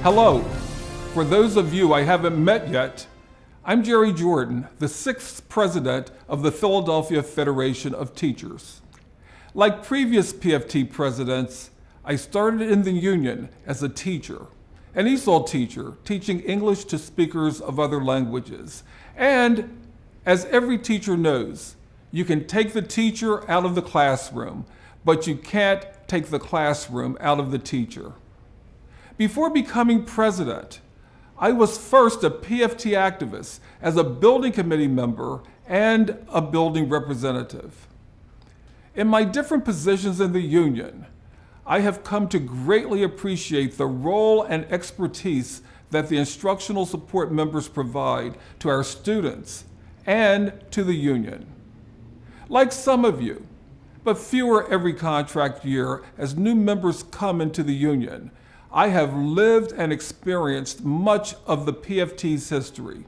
Hello. For those of you I haven't met yet, I'm Jerry Jordan, the 6th president of the Philadelphia Federation of Teachers. Like previous PFT presidents, I started in the union as a teacher, an ESOL teacher, teaching English to speakers of other languages. And as every teacher knows, you can take the teacher out of the classroom, but you can't take the classroom out of the teacher. Before becoming president, I was first a PFT activist as a building committee member and a building representative. In my different positions in the union, I have come to greatly appreciate the role and expertise that the instructional support members provide to our students and to the union. Like some of you, but fewer every contract year as new members come into the union, I have lived and experienced much of the PFT's history,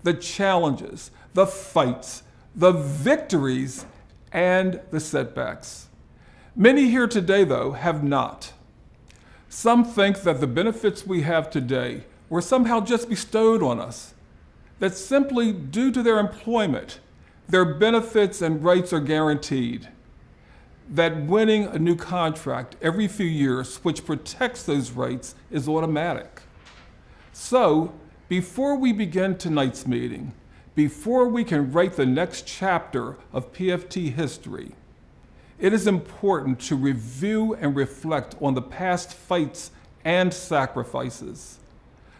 the challenges, the fights, the victories, and the setbacks. Many here today, though, have not. Some think that the benefits we have today were somehow just bestowed on us, that simply due to their employment, their benefits and rights are guaranteed, that winning a new contract every few years which protects those rights is automatic. So, before we begin tonight's meeting, before we can write the next chapter of PFT history, it is important to review and reflect on the past fights and sacrifices.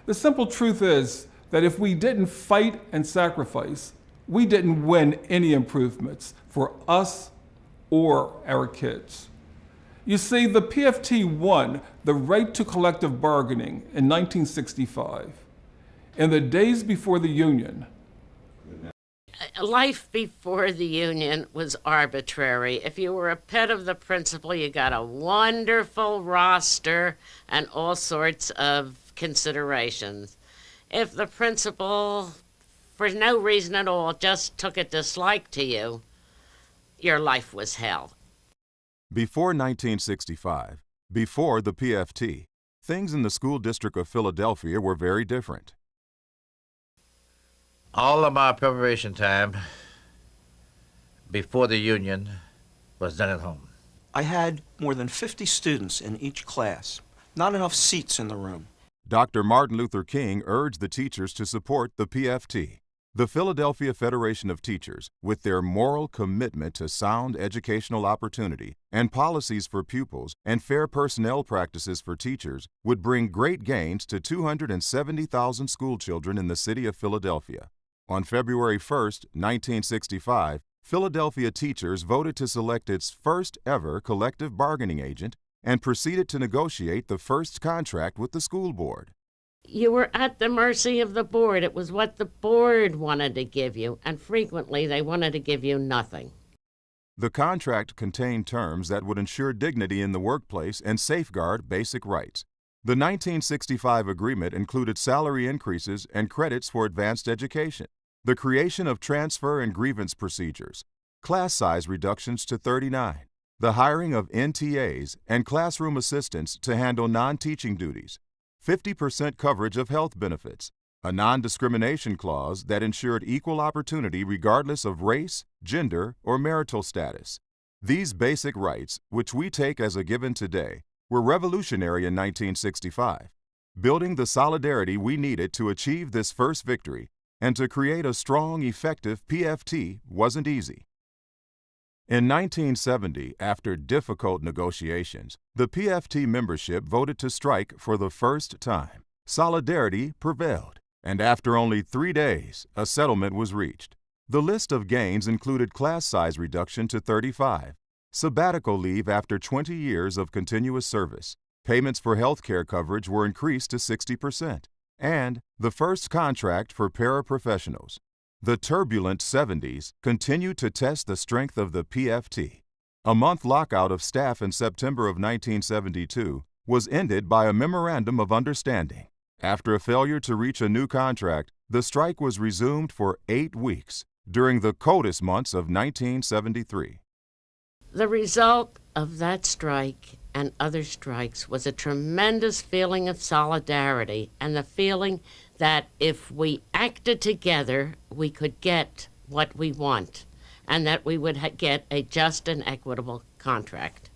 The simple truth is that if we didn't fight and sacrifice, we didn't win any improvements for us or our kids. You see, the PFT won the right to collective bargaining in 1965. In the days before the union, life before the union was arbitrary. If you were a pet of the principal, you got a wonderful roster and all sorts of considerations. If the principal, for no reason at all, just took a dislike to you, your life was hell. Before 1965, before the PFT, things in the school district of Philadelphia were very different. All of my preparation time before the union was done at home. I had more than 50 students in each class, not enough seats in the room. Dr. Martin Luther King urged the teachers to support the PFT. The Philadelphia Federation of Teachers, with their moral commitment to sound educational opportunity and policies for pupils and fair personnel practices for teachers, would bring great gains to 270,000 schoolchildren in the city of Philadelphia. On February 1, 1965, Philadelphia teachers voted to select its first ever collective bargaining agent and proceeded to negotiate the first contract with the school board. You were at the mercy of the board. It was what the board wanted to give you, and frequently they wanted to give you nothing. The contract contained terms that would ensure dignity in the workplace and safeguard basic rights. The 1965 agreement included salary increases and credits for advanced education, the creation of transfer and grievance procedures, class size reductions to 39, the hiring of NTAs and classroom assistants to handle non-teaching duties, 50% coverage of health benefits, a non-discrimination clause that ensured equal opportunity regardless of race, gender, or marital status. These basic rights, which we take as a given today, were revolutionary in 1965, building the solidarity we needed to achieve this first victory and to create a strong, effective PFT wasn't easy. In 1970, after difficult negotiations, the PFT membership voted to strike for the first time. Solidarity prevailed, and after only 3 days, a settlement was reached. The list of gains included class size reduction to 35, sabbatical leave after 20 years of continuous service, payments for health care coverage were increased to 60%, and the first contract for paraprofessionals. The turbulent 70s continued to test the strength of the PFT. A month lockout of staff in September of 1972 was ended by a memorandum of understanding. After a failure to reach a new contract, the strike was resumed for 8 weeks during the coldest months of 1973. The result of that strike and other strikes was a tremendous feeling of solidarity and the feeling that if we acted together, we could get what we want and that we would get a just and equitable contract.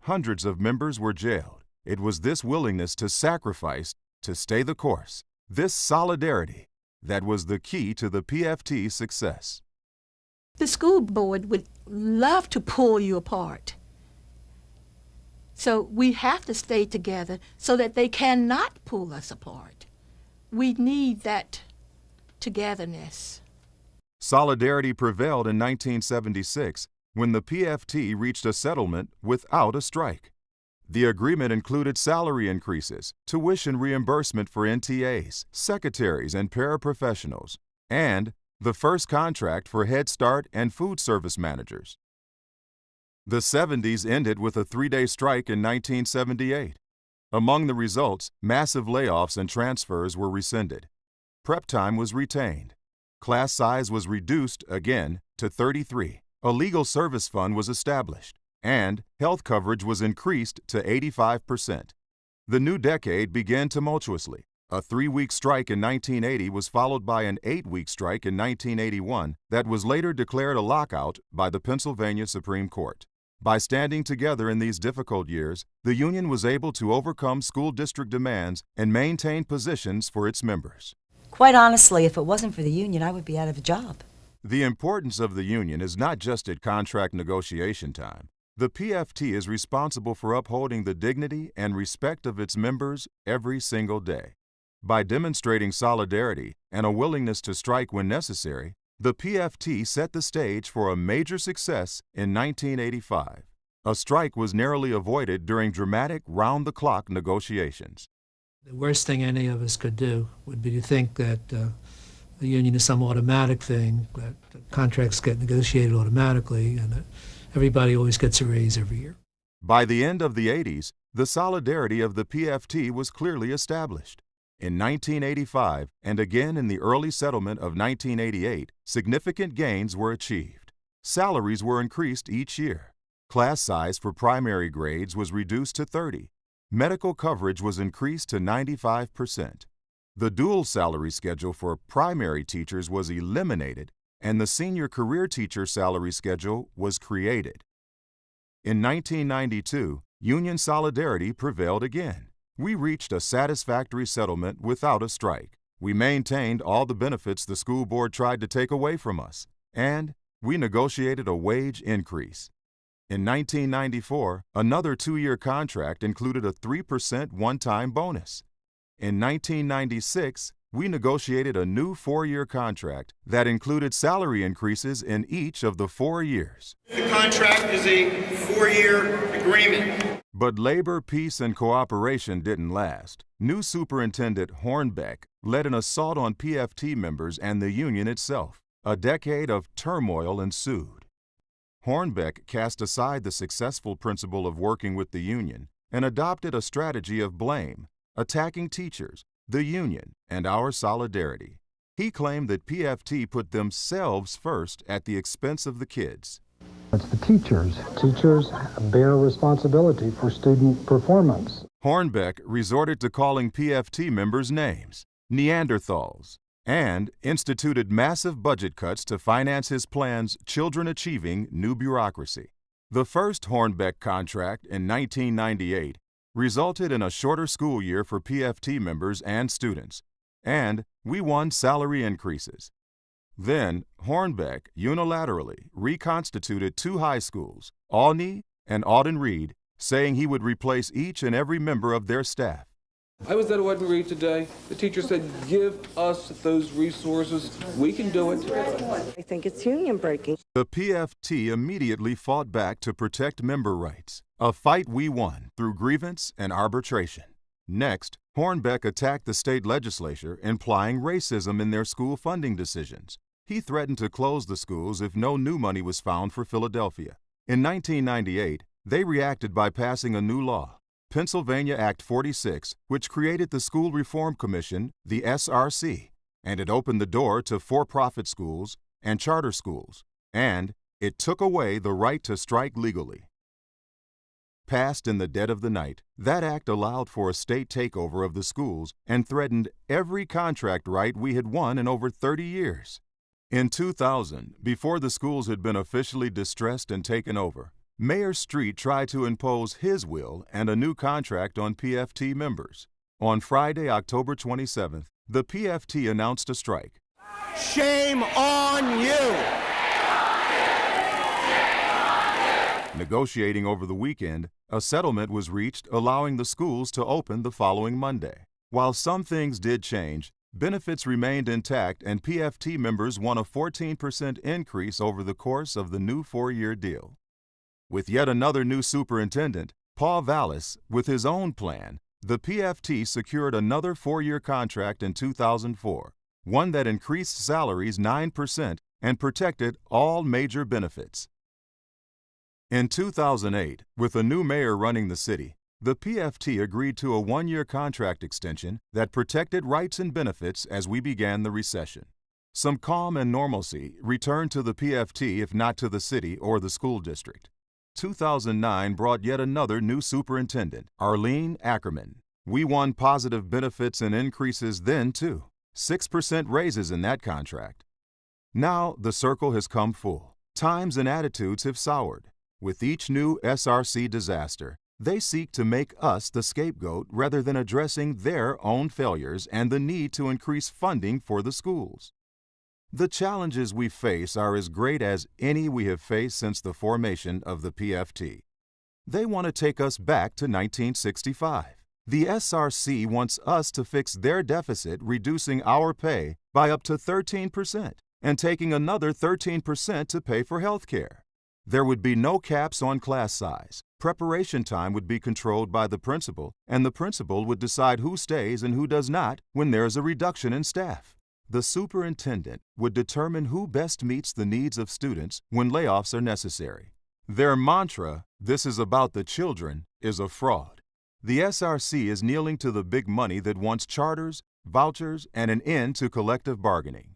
Hundreds of members were jailed. It was this willingness to sacrifice to stay the course, this solidarity, that was the key to the PFT's success. The school board would love to pull you apart. So we have to stay together so that they cannot pull us apart. We need that togetherness. Solidarity prevailed in 1976 when the PFT reached a settlement without a strike. The agreement included salary increases, tuition reimbursement for NTAs, secretaries, and paraprofessionals, and the first contract for Head Start and food service managers. The 70s ended with a 3-day strike in 1978. Among the results, massive layoffs and transfers were rescinded. Prep time was retained. Class size was reduced again to 33. A legal service fund was established, and health coverage was increased to 85%. The new decade began tumultuously. A 3-week strike in 1980 was followed by an 8-week strike in 1981 that was later declared a lockout by the Pennsylvania Supreme Court. By standing together in these difficult years, the union was able to overcome school district demands and maintain positions for its members. Quite honestly, if it wasn't for the union, I would be out of a job. The importance of the union is not just at contract negotiation time. The PFT is responsible for upholding the dignity and respect of its members every single day. By demonstrating solidarity and a willingness to strike when necessary, the PFT set the stage for a major success in 1985. A strike was narrowly avoided during dramatic round-the-clock negotiations. The worst thing any of us could do would be to think that the union is some automatic thing, that contracts get negotiated automatically, and that everybody always gets a raise every year. By the end of the 80s, the solidarity of the PFT was clearly established. In 1985, and again in the early settlement of 1988, significant gains were achieved. Salaries were increased each year. Class size for primary grades was reduced to 30. Medical coverage was increased to 95%. The dual salary schedule for primary teachers was eliminated, and the senior career teacher salary schedule was created. In 1992, union solidarity prevailed again. We reached a satisfactory settlement without a strike. We maintained all the benefits the school board tried to take away from us, and we negotiated a wage increase. In 1994, another 2-year contract included a 3% one-time bonus. In 1996, we negotiated a new 4-year contract that included salary increases in each of the 4 years. The contract is a 4-year agreement. But labor, peace, and cooperation didn't last. New Superintendent Hornbeck led an assault on PFT members and the union itself. A decade of turmoil ensued. Hornbeck cast aside the successful principle of working with the union and adopted a strategy of blame, attacking teachers, the union, and our solidarity. He claimed that PFT put themselves first at the expense of the kids. It's the teachers. Teachers bear responsibility for student performance. Hornbeck resorted to calling PFT members names, Neanderthals, and instituted massive budget cuts to finance his plan's Children Achieving New Bureaucracy. The first Hornbeck contract in 1998 resulted in a shorter school year for PFT members and students, and we won salary increases. Then, Hornbeck unilaterally reconstituted 2 high schools, Olney and Alden Reed, saying he would replace each and every member of their staff. I was at Alden Reed today. The teacher said, give us those resources. We can do it. I think it's union breaking. The PFT immediately fought back to protect member rights, a fight we won through grievance and arbitration. Next, Hornbeck attacked the state legislature, implying racism in their school funding decisions. He threatened to close the schools if no new money was found for Philadelphia. In 1998, they reacted by passing a new law, Pennsylvania Act 46, which created the School Reform Commission, the SRC, and it opened the door to for-profit schools and charter schools, and it took away the right to strike legally. passed in the dead of the night. That act allowed for a state takeover of the schools and threatened every contract right we had won in over 30 years. In 2000, before the schools had been officially distressed and taken over, Mayor Street tried to impose his will and a new contract on PFT members. On Friday, October 27th, the PFT announced a strike. Shame on you! Negotiating over the weekend, a settlement was reached allowing the schools to open the following Monday. While some things did change, benefits remained intact and PFT members won a 14% increase over the course of the new 4-year deal. With yet another new superintendent, Paul Vallis, with his own plan, the PFT secured another 4-year contract in 2004, one that increased salaries 9% and protected all major benefits. In 2008, with a new mayor running the city, the PFT agreed to a 1-year contract extension that protected rights and benefits as we began the recession. Some calm and normalcy returned to the PFT, if not to the city or the school district. 2009 brought yet another new superintendent, Arlene Ackerman. We won positive benefits and increases then, too. 6% raises in that contract. Now the circle has come full. Times and attitudes have soured. With each new SRC disaster, they seek to make us the scapegoat rather than addressing their own failures and the need to increase funding for the schools. The challenges we face are as great as any we have faced since the formation of the PFT. They want to take us back to 1965. The SRC wants us to fix their deficit, reducing our pay by up to 13% and taking another 13% to pay for health care. There would be no caps on class size. Preparation time would be controlled by the principal, and the principal would decide who stays and who does not when there is a reduction in staff. The superintendent would determine who best meets the needs of students when layoffs are necessary. Their mantra, "This is about the children," is a fraud. The SRC is kneeling to the big money that wants charters, vouchers, and an end to collective bargaining.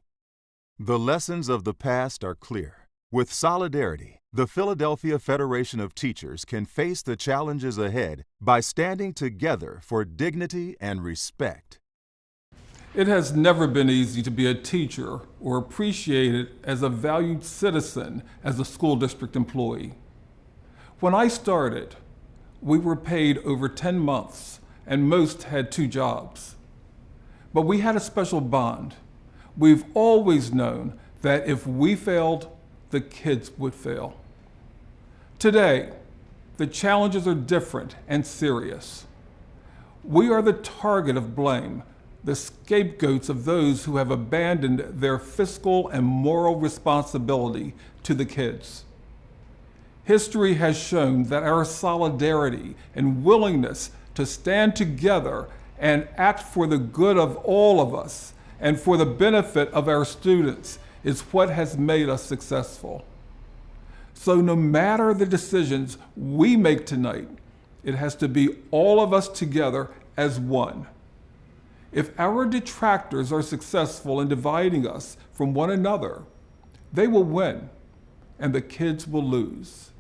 The lessons of the past are clear. With solidarity, the Philadelphia Federation of Teachers can face the challenges ahead by standing together for dignity and respect. It has never been easy to be a teacher or appreciated as a valued citizen as a school district employee. When I started, we were paid over 10 months and most had 2 jobs. But we had a special bond. We've always known that if we failed, the kids would fail. Today, the challenges are different and serious. We are the target of blame, the scapegoats of those who have abandoned their fiscal and moral responsibility to the kids. History has shown that our solidarity and willingness to stand together and act for the good of all of us and for the benefit of our students is what has made us successful. So no matter the decisions we make tonight, it has to be all of us together as one. If our detractors are successful in dividing us from one another, they will win and the kids will lose.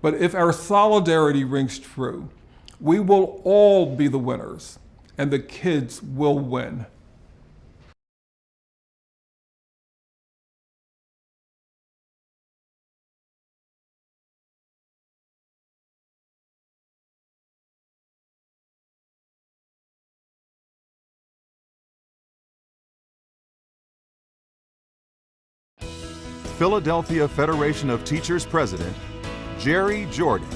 But if our solidarity rings true, we will all be the winners and the kids will win. Philadelphia Federation of Teachers President, Jerry Jordan.